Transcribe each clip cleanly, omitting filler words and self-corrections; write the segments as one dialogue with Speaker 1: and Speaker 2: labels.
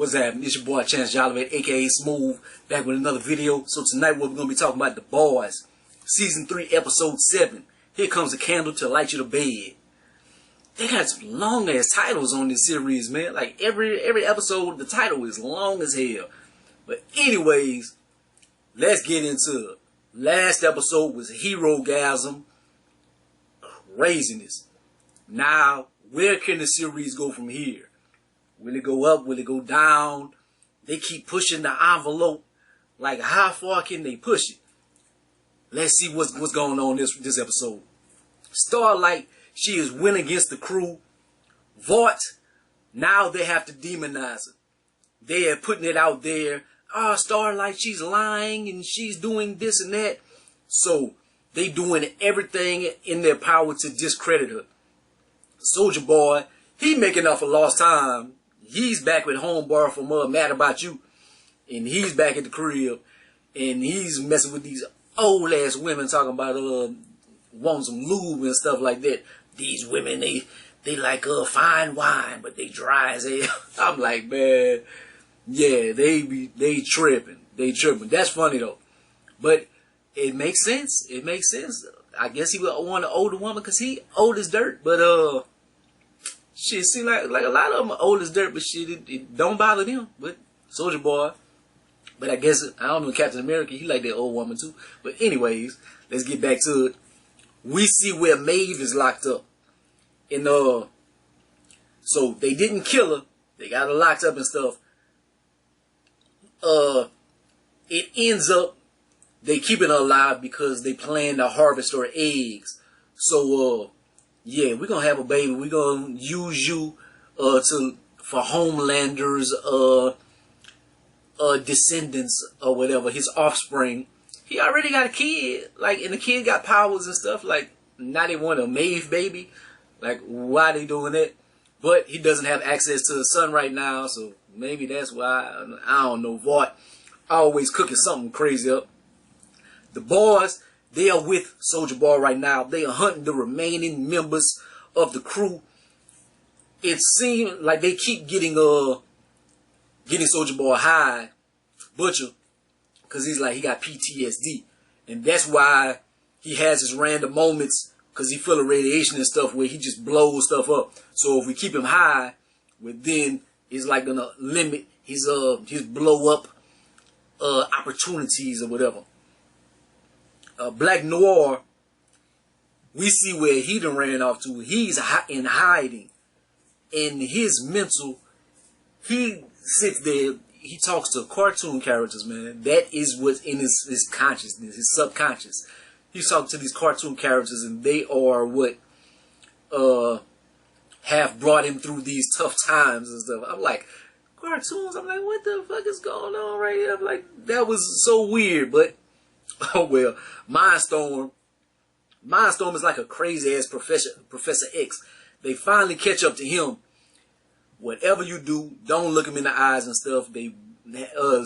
Speaker 1: What's happening? It's your boy ChanceJolivette, aka Smooth, back with another video. So tonight we're going to be talking about The Boys, Season 3, Episode 7. Here comes a candle to light you to bed. They got some long ass titles on this series, man. Like every episode, the title is long as hell. But anyways, let's get into it. Last episode was Hero-gasm. Craziness. Now, where can the series go from here? Will it go up? Will it go down? They keep pushing the envelope. Like, how far can they push it? Let's see what's going on this episode. Starlight, she is winning against the crew. Vought, now they have to demonize her. They are putting it out there. Ah, Starlight, she's lying and she's doing this and that. So, they doing everything in their power to discredit her. Soldier Boy, he making up for lost time. He's back with homeboy from Mad About You. And he's back at the crib. And he's messing with these old ass women talking about wanting some lube and stuff like that. These women, they like fine wine, but they dry as hell. I'm like, man, yeah, they tripping. They tripping. That's funny though. But it makes sense. It makes sense. I guess he would want an older woman because he old as dirt. But shit, seem like a lot of them are old as dirt, but shit, it don't bother them. But Soldier Boy. But I guess, I don't know, Captain America, he like that old woman too. But anyways, let's get back to it. We see where Maeve is locked up. And so they didn't kill her. They got her locked up and stuff. It ends up they keeping her alive because they plan to harvest her eggs. So yeah, we're gonna have a baby. We're gonna use you for Homelander's descendants or whatever, his offspring. He already got a kid, like, and the kid got powers and stuff. Like, now they want a Maeve baby. Like, why they doing that? But he doesn't have access to the son right now, so maybe that's why. I don't know. Vought always cooking something crazy up. The boys, they are with Soldier Boy right now. They are hunting the remaining members of the crew. It seems like they keep getting Soldier Boy high, Butcher, because he's like, he got PTSD. And that's why he has his random moments, because he feel the radiation and stuff where he just blows stuff up. So if we keep him high, well, then it's like gonna limit his blow up opportunities or whatever. Black Noir, we see where he done ran off to. He's in hiding. In his mental, he sits there, he talks to cartoon characters, man. That is what's in his consciousness, his subconscious. He's talking to these cartoon characters, and they are what have brought him through these tough times and stuff. I'm like, cartoons? I'm like, what the fuck is going on right here? I'm like, that was so weird, but oh well. Mindstorm is like a crazy ass Professor X. They finally catch up to him. Whatever you do, don't look him in the eyes and stuff. They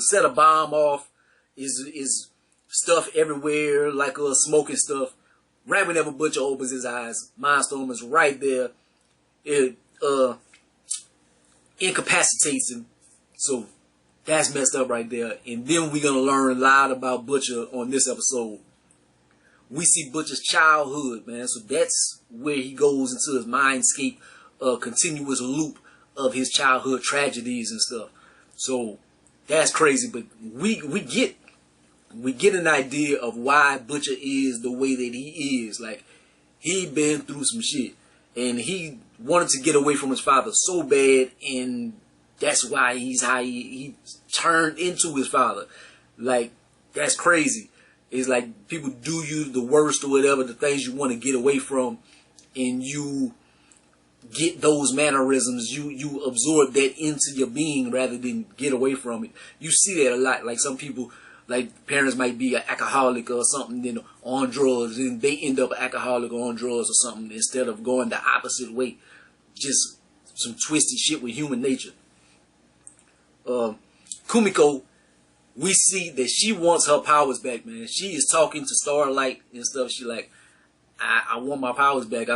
Speaker 1: set a bomb off. Is stuff everywhere, like smoking stuff. Right whenever Butcher opens his eyes, Mindstorm is right there. It incapacitates him. So that's messed up right there. And then we're gonna learn a lot about Butcher on this episode. We see Butcher's childhood, man. So that's where he goes into his mindscape, continuous loop of his childhood tragedies and stuff. So that's crazy, but we get an idea of why Butcher is the way that he is. Like, he been through some shit, and he wanted to get away from his father so bad, and that's why he's how he turned into his father. Like, that's crazy. It's like people do you the worst or whatever, the things you want to get away from, and you get those mannerisms, you absorb that into your being rather than get away from it. You see that a lot. Like, some people, like, parents might be an alcoholic or something, then on drugs, and they end up alcoholic or on drugs or something, instead of going the opposite way. Just some twisty shit with human nature. Kumiko, we see that she wants her powers back, man. She is talking to Starlight and stuff. She like, I want my powers back.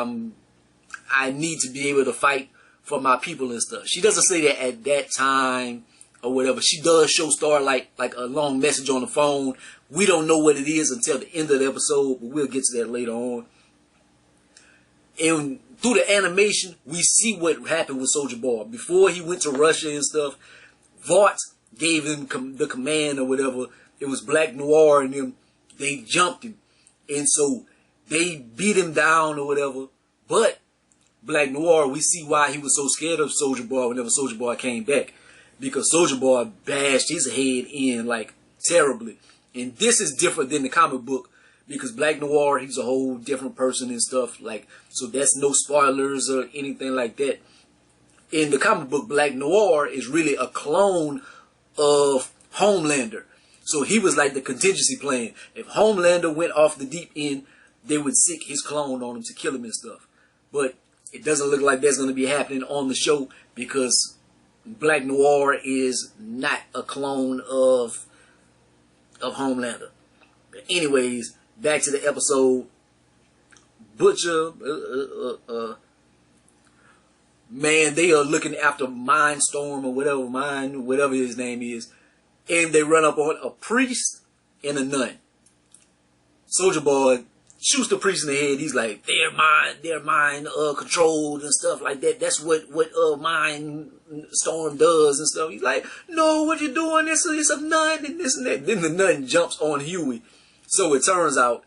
Speaker 1: I need to be able to fight for my people and stuff. She doesn't say that at that time or whatever. She does show Star like a long message on the phone. We don't know what it is until the end of the episode, but we'll get to that later on. And through the animation, we see what happened with Soulja Boy. Before he went to Russia and stuff, Vought gave him the command or whatever. It was Black Noir and them. They jumped him. And so they beat him down or whatever. But Black Noir, we see why he was so scared of Soulja Boy whenever Soulja Boy came back. Because Soulja Boy bashed his head in like terribly. And this is different than the comic book. Because Black Noir, he's a whole different person and stuff. Like, so that's no spoilers or anything like that. In the comic book, Black Noir is really a clone of Homelander. So he was like the contingency plan. If Homelander went off the deep end, they would sick his clone on him to kill him and stuff. But it doesn't look like that's going to be happening on the show because Black Noir is not a clone of Homelander. But anyways, back to the episode. Butcher, man, they are looking after Mindstorm or whatever his name is, and they run up on a priest and a nun. Soulja Boy shoots the priest in the head. He's like, they're mind controlled and stuff like that. That's what Mindstorm does and stuff. He's like, no, what you doing? It's a nun and this and that. Then the nun jumps on Huey. So it turns out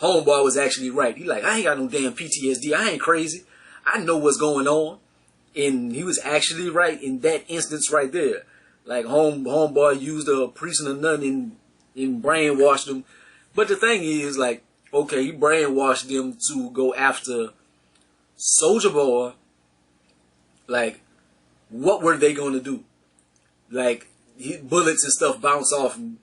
Speaker 1: Homeboy was actually right. He like, I ain't got no damn PTSD. I ain't crazy. I know what's going on. And he was actually right in that instance right there. Like Homeboy used a priest and a nun and brainwashed them. But the thing is, like, okay, he brainwashed them to go after Soulja Boy. Like, what were they going to do? Like, bullets and stuff bounce off. And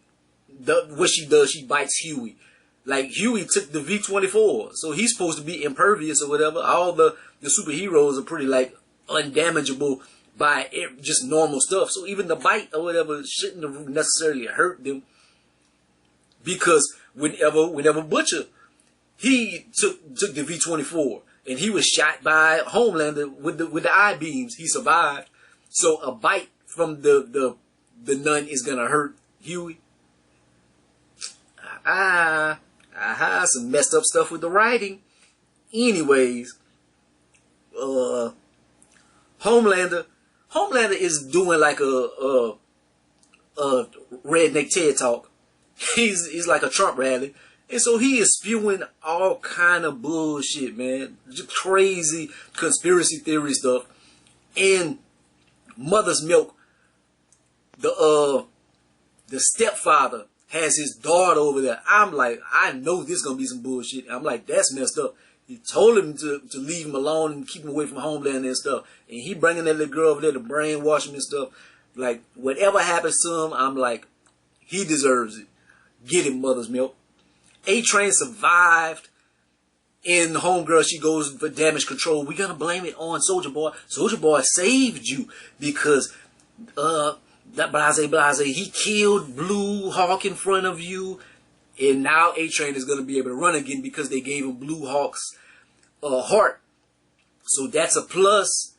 Speaker 1: what she does, she bites Huey. Like, Huey took the V-24, so he's supposed to be impervious or whatever. All the superheroes are pretty, like, undamageable by just normal stuff. So even the bite or whatever shouldn't have necessarily hurt them. Because whenever Butcher, he took the V-24, and he was shot by Homelander with the eye beams. He survived. So a bite from the nun is gonna hurt Huey. Some messed up stuff with the writing. Anyways, Homelander is doing like a redneck TED talk. He's like a Trump rally, and so he is spewing all kind of bullshit, man, just crazy conspiracy theory stuff. And Mother's Milk, the stepfather, has his daughter over there. I'm like, I know this is going to be some bullshit. I'm like, that's messed up. He told him to leave him alone and keep him away from Homelander and stuff. And he bringing that little girl over there to brainwash him and stuff. Like, whatever happens to him, I'm like, he deserves it. Get him, Mother's Milk. A-Train survived. And Homegirl, she goes for damage control. We're going to blame it on Soulja Boy. Soulja Boy saved you because, that blase, he killed Blue Hawk in front of you, and now A-Train is going to be able to run again because they gave him Blue Hawk's heart. So that's a plus.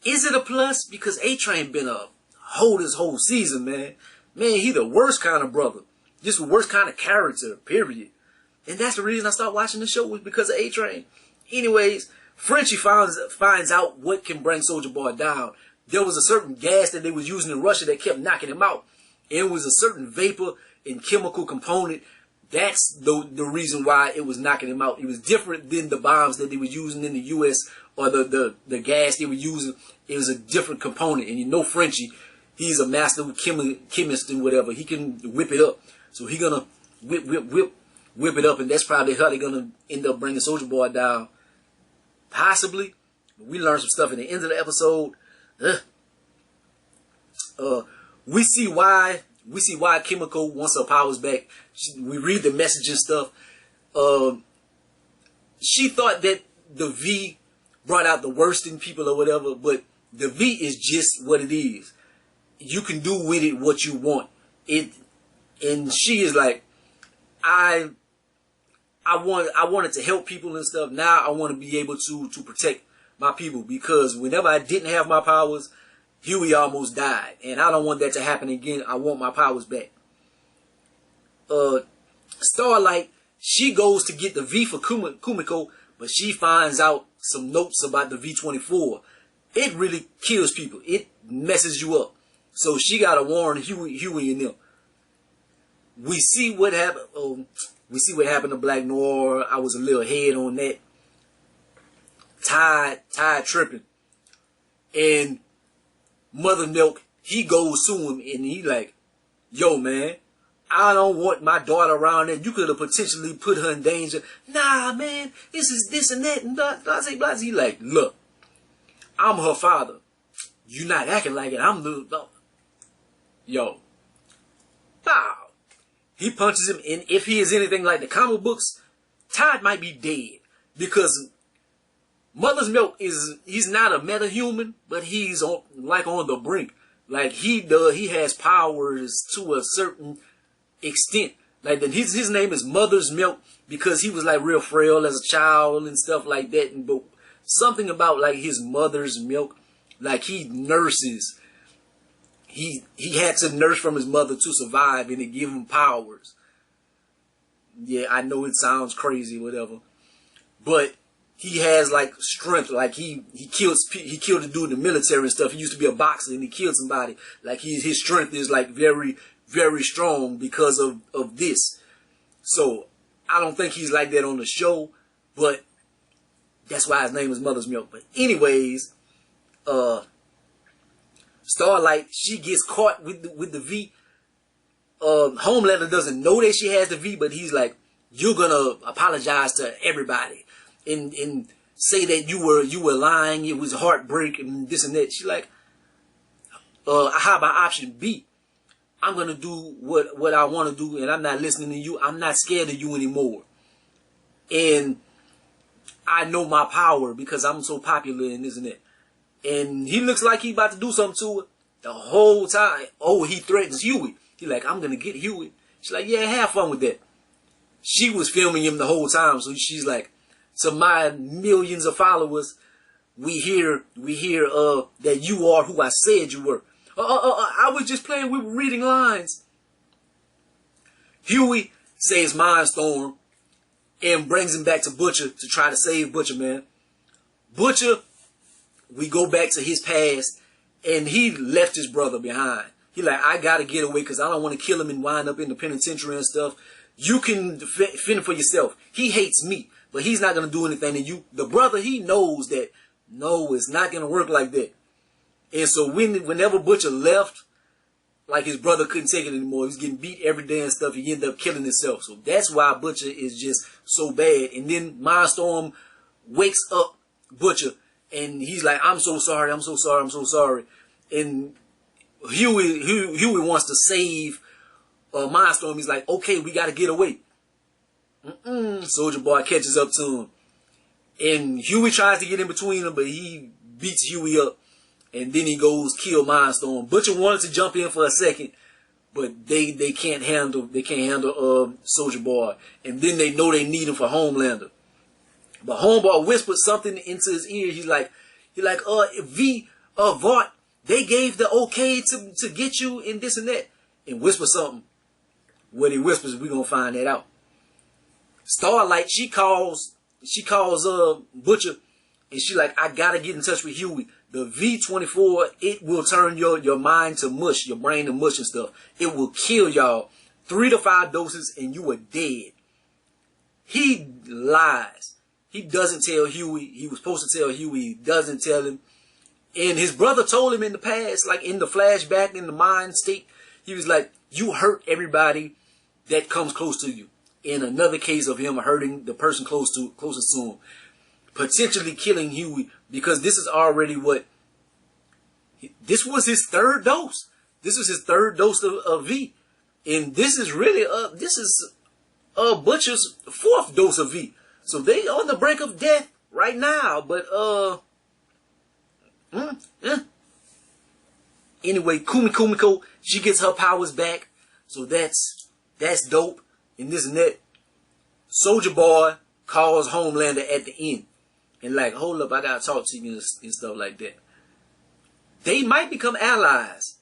Speaker 1: Is it a plus? Because A-Train been a hoe this whole season, man. Man, he the worst kind of brother. Just the worst kind of character, period. And that's the reason I started watching the show, was because of A-Train. Anyways, Frenchie finds out what can bring Soulja Boy down. There was a certain gas that they was using in Russia that kept knocking him out. It was a certain vapor and chemical component. That's the reason why it was knocking him out. It was different than the bombs that they were using in the U.S. or the gas they were using. It was a different component. And you know Frenchie, he's a master chemist and whatever. He can whip it up. So he gonna whip it up, and that's probably how they're gonna end up bringing Soulja Boy down. Possibly. We learned some stuff at the end of the episode. We see why Kimiko wants her powers back. We read the message and stuff. She thought that the V brought out the worst in people or whatever, but the V is just what it is. You can do with it what you want. And she is like, I wanted to help people and stuff. Now I want to be able to protect my people, because whenever I didn't have my powers, Huey almost died, and I don't want that to happen again. I want my powers back. Starlight, she goes to get the V for Kumiko, but she finds out some notes about the V-24. It really kills people. It messes you up. So she got to warn Huey and them. We see what happened. We see what happened to Black Noir. I was a little ahead on that. Tide tripping. And Mother Milk, he goes to him and he like, yo man, I don't want my daughter around there. You could have potentially put her in danger. Nah man, this is this and that and blah. He like, look, I'm her father. You not acting like it. I'm the yo. Bow. He punches him, and if he is anything like the comic books, Tide might be dead. Because Mother's Milk he's not a meta-human, but he's on the brink. Like he has powers to a certain extent. Like his name is Mother's Milk because he was like real frail as a child and stuff like that. But something about like his mother's milk, like he nurses. He had to nurse from his mother to survive, and it gave him powers. Yeah, I know it sounds crazy, whatever, but he has like strength. Like he killed a dude in the military and stuff. He used to be a boxer and he killed somebody. Like his strength is like very, very strong because of this. So I don't think he's like that on the show, but that's why his name is Mother's Milk. But anyways, Starlight, she gets caught with the V. Homelander doesn't know that she has the V, but he's like, you're gonna apologize to everybody and say that you were lying, it was heartbreak and this and that. She's like, how about option B? I'm gonna do what I want to do, and I'm not listening to you. I'm not scared of you anymore. And I know my power because I'm so popular and this and that. And he looks like he about to do something to her the whole time. Oh, he threatens Huey. He like, I'm gonna get Huey. She's like, yeah, have fun with that. She was filming him the whole time, so she's like, to my millions of followers, we hear that you are who I said you were. I was just playing. We were reading lines. Huey saves Mindstorm and brings him back to Butcher to try to save Butcher, man. Butcher, we go back to his past, and he left his brother behind. He like, I gotta get away because I don't want to kill him and wind up in the penitentiary and stuff. You can fend for yourself. He hates me, but he's not gonna do anything to you. The brother, he knows that no, it's not gonna work like that. And so whenever Butcher left, like his brother couldn't take it anymore. He was getting beat every day and stuff. He ended up killing himself. So that's why Butcher is just so bad. And then Mindstorm wakes up Butcher. And he's like, I'm so sorry, I'm so sorry, I'm so sorry. And Huey wants to save Mindstorm. He's like, okay, we got to get away. Soldier Boy catches up to him. And Huey tries to get in between them, but he beats Huey up. And then he goes kill Mindstorm. Butcher wanted to jump in for a second, but they can't handle Soldier Boy. And then they know they need him for Homelander. But Homeboy whispered something into his ear. He's like, Vought, they gave the okay to get you and this and that. And whisper something. What he whispers, we're gonna find that out. Starlight, she calls Butcher, and she like, I gotta get in touch with Huey. The V-24, it will turn your mind to mush, your brain to mush and stuff. It will kill y'all. 3 to 5 doses and you are dead. He lies. He doesn't tell Huey. He was supposed to tell Huey. He doesn't tell him. And his brother told him in the past, like in the flashback, in the mind state, he was like, you hurt everybody that comes close to you. In another case of him hurting the person closest to him. Potentially killing Huey, because this is already this was his 3rd dose. This was his 3rd dose of V. And this is really, Butcher's 4th dose of V. So they on the brink of death right now. But, anyway, Kumiko, she gets her powers back. So that's dope. And this and that. Soldier Boy calls Homelander at the end. And like, hold up, I gotta talk to you and stuff like that. They might become allies.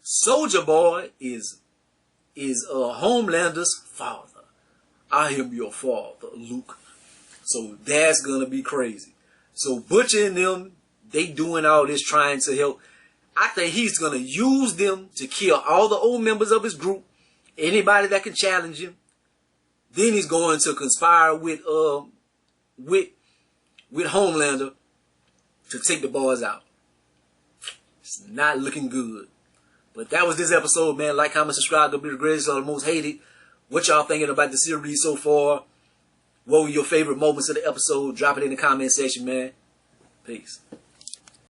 Speaker 1: Soldier Boy is Homelander's father. I am your father, Luke. So that's gonna be crazy. So Butcher and them, they doing all this trying to help. I think he's gonna use them to kill all the old members of his group, anybody that can challenge him. Then he's going to conspire with Homelander to take the boys out. It's not looking good. But that was this episode, man. Like, comment, subscribe. Don't be the greatest or the most hated. What y'all thinking about the series so far? What were your favorite moments of the episode? Drop it in the comment section, man. Peace.